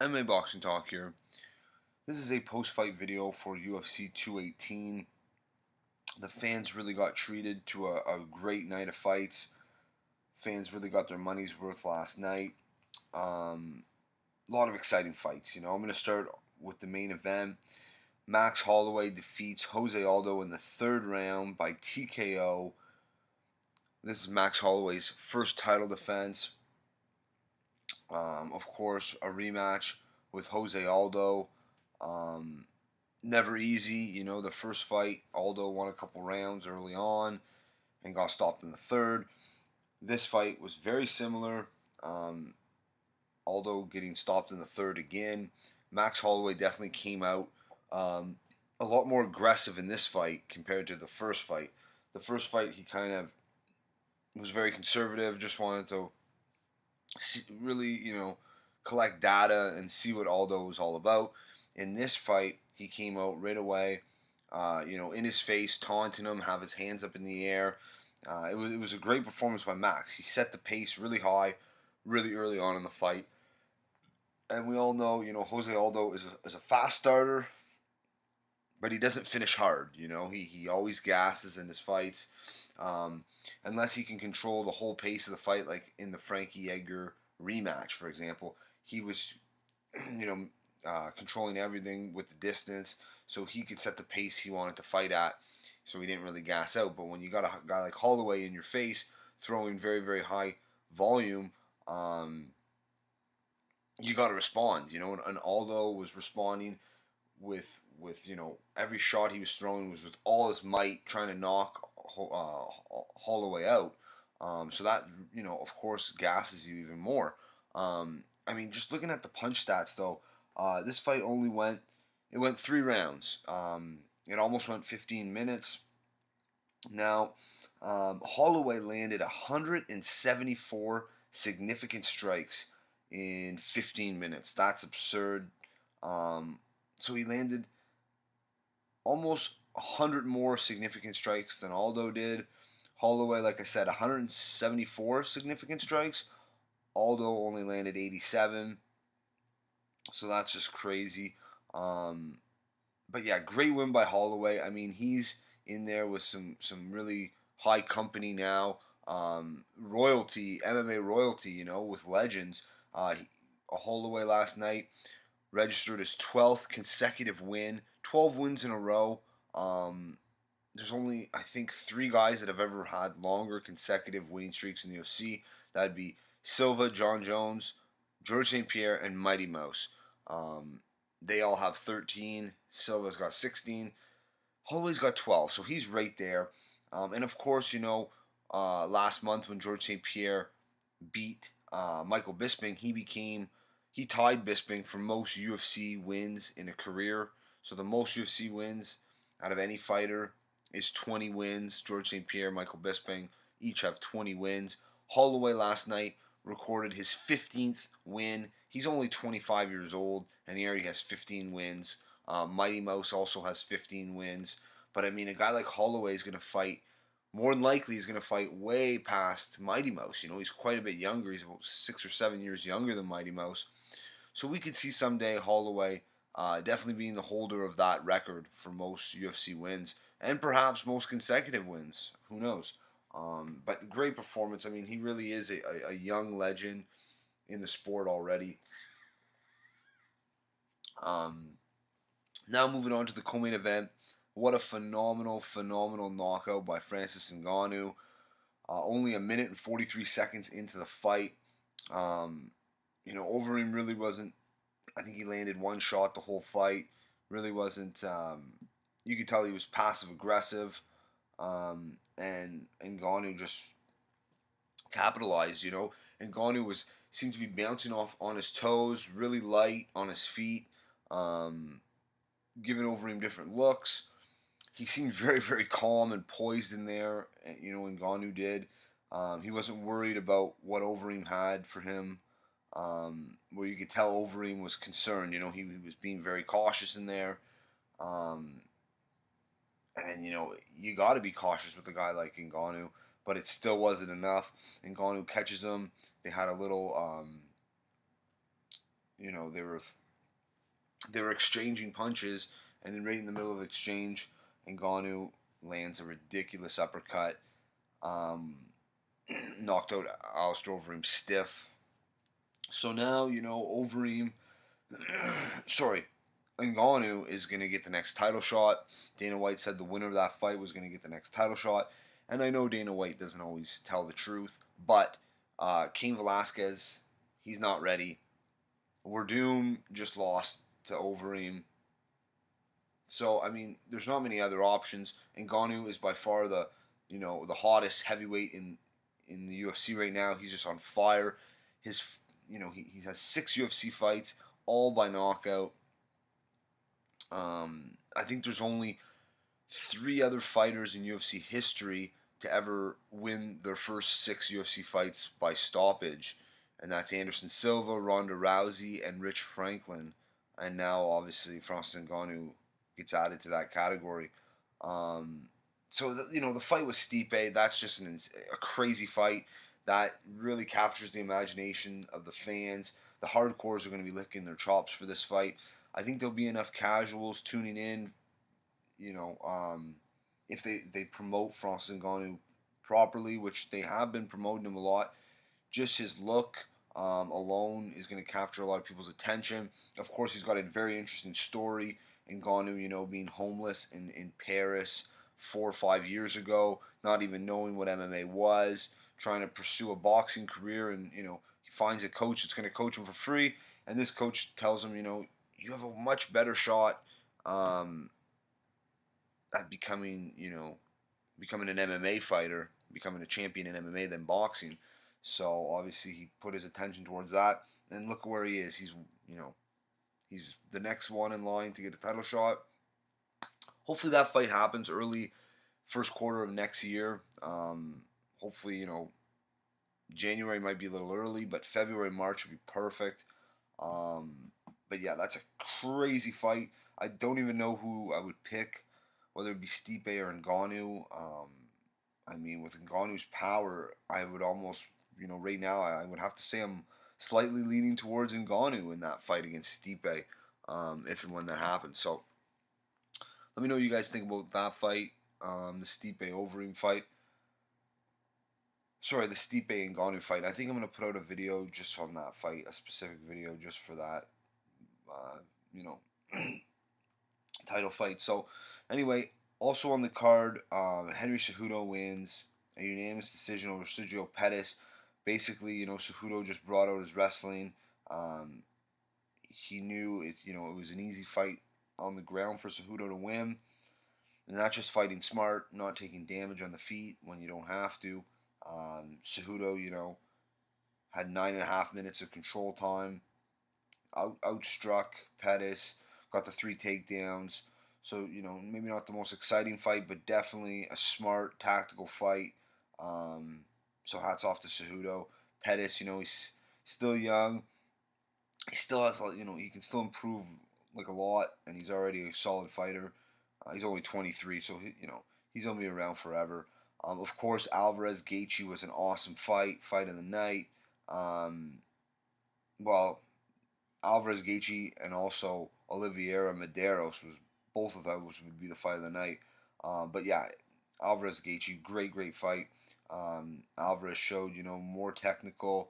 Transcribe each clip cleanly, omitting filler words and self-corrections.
MMA Boxing Talk here. This is a post-fight video for UFC 218. The fans really got treated to a great night of fights. Fans really got their money's worth last night. A lot of exciting fights. I'm going to start with the main event. Max Holloway defeats Jose Aldo in the third round by TKO. This is Max Holloway's first title defense. Of course, a rematch with Jose Aldo. Never easy. The first fight, Aldo won a couple rounds early on and got stopped in the third. This fight was very similar. Aldo getting stopped in the third again. Max Holloway definitely came out a lot more aggressive in this fight compared to the first fight. The first fight, he kind of was very conservative, just wanted to really, collect data and see what Aldo was all about. In this fight, he came out right away, in his face, taunting him, have his hands up in the air. It was a great performance by Max. He set the pace really high, really early on in the fight. And we all know, Jose Aldo is a fast starter, but he doesn't finish hard. He always gasses in his fights. Unless he can control the whole pace of the fight, like in the Frankie Edgar rematch, for example. He was, controlling everything with the distance, so he could set the pace he wanted to fight at, so he didn't really gas out. But when you got a guy like Holloway in your face, throwing very, very high volume, you got to respond, and Aldo was responding with every shot he was throwing was with all his might, trying to knock Holloway out. So that, of course, gasses you even more. Just looking at the punch stats, though, this fight went 3 rounds. It almost went 15 minutes. Now, Holloway landed 174 significant strikes in 15 minutes. That's absurd. So he landed almost 100 more significant strikes than Aldo did. Holloway, like I said, 174 significant strikes. Aldo only landed 87. So that's just crazy. But yeah, great win by Holloway. He's in there with some really high company now. Royalty, MMA royalty, with legends. Holloway last night registered his 12th consecutive win, 12 wins in a row. There's only, I think, 3 guys that have ever had longer consecutive winning streaks in the UFC. That'd be Silva, John Jones, George St. Pierre, and Mighty Mouse. They all have 13. Silva's got 16. Holloway's got 12, so he's right there. And of course, last month when George St. Pierre beat Michael Bisping, he tied Bisping for most UFC wins in a career. So the most UFC wins out of any fighter is 20 wins. George St. Pierre, Michael Bisping each have 20 wins. Holloway last night recorded his 15th win. He's only 25 years old, and he already has 15 wins. Mighty Mouse also has 15 wins. But a guy like Holloway is going to fight, more than likely, he's going to fight way past Mighty Mouse. He's quite a bit younger. He's about 6 or 7 years younger than Mighty Mouse. So we could see someday Holloway definitely being the holder of that record for most UFC wins, and perhaps most consecutive wins. Who knows? But great performance. He really is a young legend in the sport already. Now moving on to the co-main event. What a phenomenal knockout by Francis Ngannou. Only 1 minute and 43 seconds into the fight. Overeem really wasn't, I think he landed 1 shot the whole fight. Really wasn't, you could tell he was passive aggressive. And Ngannou just capitalized, Ngannou seemed to be bouncing off on his toes, really light on his feet, giving Overeem different looks. He seemed very, very calm and poised in there, Ngannou did. He wasn't worried about what Overeem had for him, where you could tell Overeem was concerned. He was being very cautious in there. And, you got to be cautious with a guy like Ngannou, but it still wasn't enough. Ngannou catches him. They had a little, you know, they were exchanging punches, and then right in the middle of exchange, Ngannou lands a ridiculous uppercut, um, knocked out Alistair Overeem stiff. So now, Overeem, sorry, Ngannou is going to get the next title shot. Dana White said the winner of that fight was going to get the next title shot. And I know Dana White doesn't always tell the truth, but Cain Velasquez, he's not ready. Werdum just lost to Overeem. So, I mean, there's not many other options. Ngannou is by far the hottest heavyweight in the UFC right now. He's just on fire. His, he has 6 UFC fights, all by knockout. I think there's only 3 other fighters in UFC history to ever win their first 6 UFC fights by stoppage, and that's Anderson Silva, Ronda Rousey, and Rich Franklin. And now, obviously, Francis Ngannou gets added to that category. So the fight with Stipe, that's just a crazy fight that really captures the imagination of the fans. The hardcores are going to be licking their chops for this fight. I think there'll be enough casuals tuning in. If they promote Francis Ngannou properly, which they have been promoting him a lot, just his look alone is going to capture a lot of people's attention. Of course, he's got a very interesting story. Ngannou, being homeless in Paris 4 or 5 years ago, not even knowing what MMA was, trying to pursue a boxing career, and he finds a coach that's going to coach him for free, and this coach tells him, you have a much better shot at becoming an MMA fighter, becoming a champion in MMA than boxing. So obviously he put his attention towards that, and look where he is. He's the next one in line to get a title shot. Hopefully that fight happens early first quarter of next year. Hopefully, January might be a little early, but February, March would be perfect. But yeah, that's a crazy fight. I don't even know who I would pick, whether it be Stipe or Ngannou. I mean, with Ngannou's power, I would almost, right now, I would have to say I'm slightly leaning towards Ngannou in that fight against Stipe, if and when that happens. So let me know what you guys think about that fight, the Stipe Overeem fight. Sorry, the Stipe Ngannou fight. I think I'm going to put out a video just on that fight, a specific video just for that, you know, title fight. So, anyway, also on the card, Henry Cejudo wins a unanimous decision over Sergio Pettis. Basically, Cejudo just brought out his wrestling. He knew it was an easy fight on the ground for Cejudo to win. And not just fighting smart, not taking damage on the feet when you don't have to. Cejudo, had 9.5 minutes of control time. Outstruck Pettis, got the 3 takedowns. So, maybe not the most exciting fight, but definitely a smart, tactical fight. So hats off to Cejudo. Pettis, he's still young. He still has, he can still improve like a lot, and he's already a solid fighter. He's only 23, so he's gonna be around forever. Of course, Alvarez Gaethje was an awesome fight of the night. Well, Alvarez Gaethje and also Oliveira Medeiros was both of those would be the fight of the night. But yeah, Alvarez Gaethje, great fight. Alvarez showed more technical,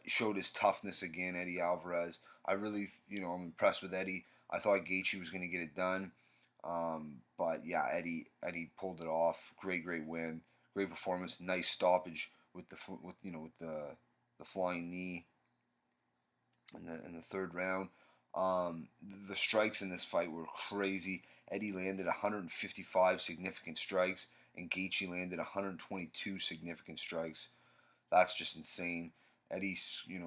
showed his toughness again. Eddie Alvarez, I really I'm impressed with Eddie. I thought Gaethje was going to get it done, but yeah, Eddie pulled it off. Great win, great performance, nice stoppage with the flying knee in the third round. The strikes in this fight were crazy. Eddie landed 155 significant strikes, and Gaethje landed 122 significant strikes. That's just insane. Eddie,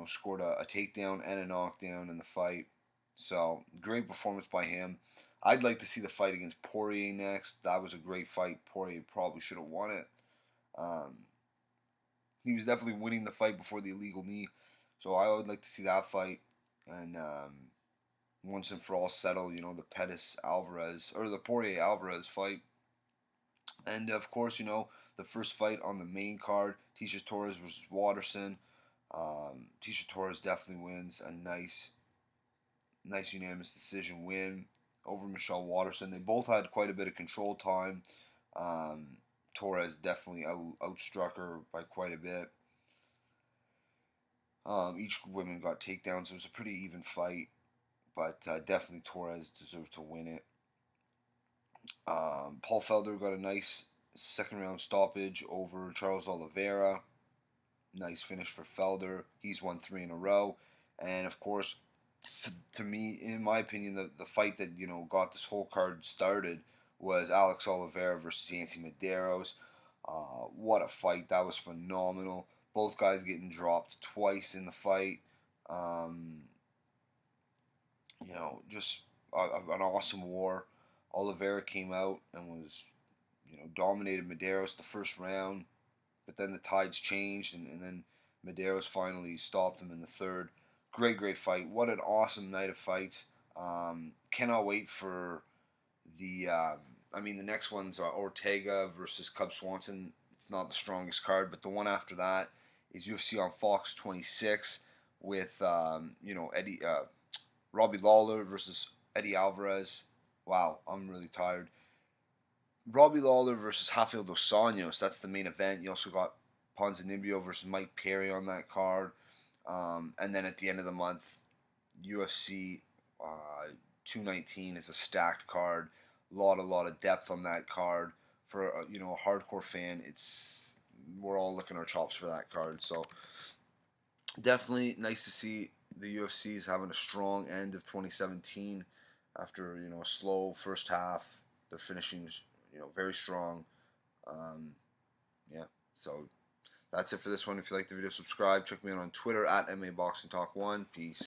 scored a takedown and a knockdown in the fight. So great performance by him. I'd like to see the fight against Poirier next. That was a great fight. Poirier probably should have won it. He was definitely winning the fight before the illegal knee. So I would like to see that fight. And once and for all settle, the Pettis Alvarez or the Poirier Alvarez fight. And of course, the first fight on the main card, Tisha Torres versus Watterson. Tisha Torres definitely wins a nice nice unanimous decision win over Michelle Waterson. They both had quite a bit of control time. Torres definitely outstruck her by quite a bit. Each women got takedowns. It was a pretty even fight, but definitely Torres deserved to win it. Paul Felder got a nice second round stoppage over Charles Oliveira. Nice finish for Felder. He's won 3 in a row. And of course, to me, in my opinion, the fight that got this whole card started was Alex Oliveira versus Yancy Medeiros. What a fight! That was phenomenal. Both guys getting dropped twice in the fight. Um, just an awesome war. Oliveira came out and was, dominated Medeiros the first round, but then the tides changed, and then Medeiros finally stopped him in the third. Great fight. What an awesome night of fights. Cannot wait for the next one's Ortega versus Cub Swanson. It's not the strongest card, but the one after that is UFC on Fox 26 with Eddie Robbie Lawler versus Eddie Alvarez. Wow, I'm really tired. Robbie Lawler versus Rafael dos Anjos. That's the main event. You also got Ponzinibbio versus Mike Perry on that card. And then at the end of the month, UFC 219 is a stacked card. Lot of depth on that card. For a hardcore fan, we're all licking our chops for that card. So definitely nice to see the UFC is having a strong end of 2017 after a slow first half. They're finishing very strong. Yeah, so that's it for this one. If you like the video, subscribe. Check me out on Twitter at MABoxingTalk1. Peace.